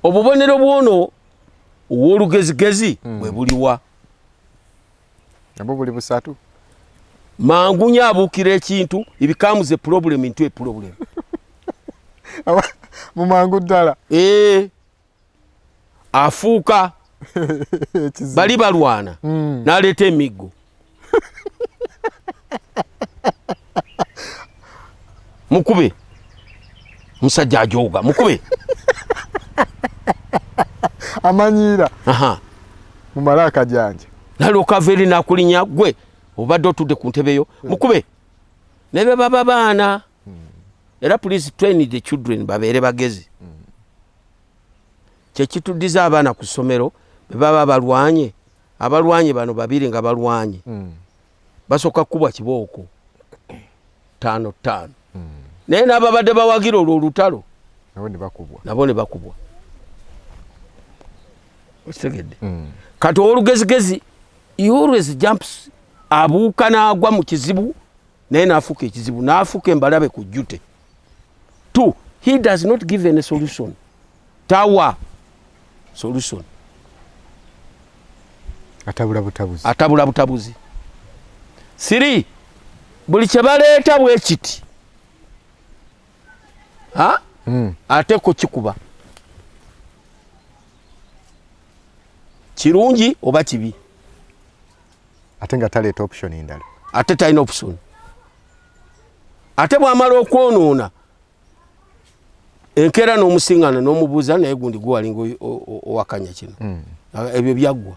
obubonero bwono ow'olugezigezi bwe buliwa nabwo buli busatu mangu nnyo abuukira ekintu it becomes a problem into a problem mu mangu ddala afuuka bali balwana n'aleeta emiggo mukube musajja ajooga mukube amanyiira mu malaaka janja nalyoka eri nakulinya gwe obadde otudde ku ntebe yo mukube ne be baba baana era please train the children babeere bagezi kyekituddiza abaana ku ssomero be baba abalwanye bano babiri nga balwanye basooka kubwa kibooko 5-5 naye n'ababadde bawagira olwo olutalo nabo ne bakubwa okitegedde kati ow'olugezigezi he always jumps abuuka n'agwa mu kizibu naye n'afuuka ekizibu n'afuuka embalabe ku jjute 2 he does not give any solution tawa solution atabula butabuzi 3 buli kye baleeta bwe kiti ate ko kikuba kirungi oba kibi ate nga taleeta option endala ate talina option ate bw'amala okwonoona enkeera n'omusiŋŋana n'omubuuza naye gundi gwalinga owakanya kino ebyo byaggwa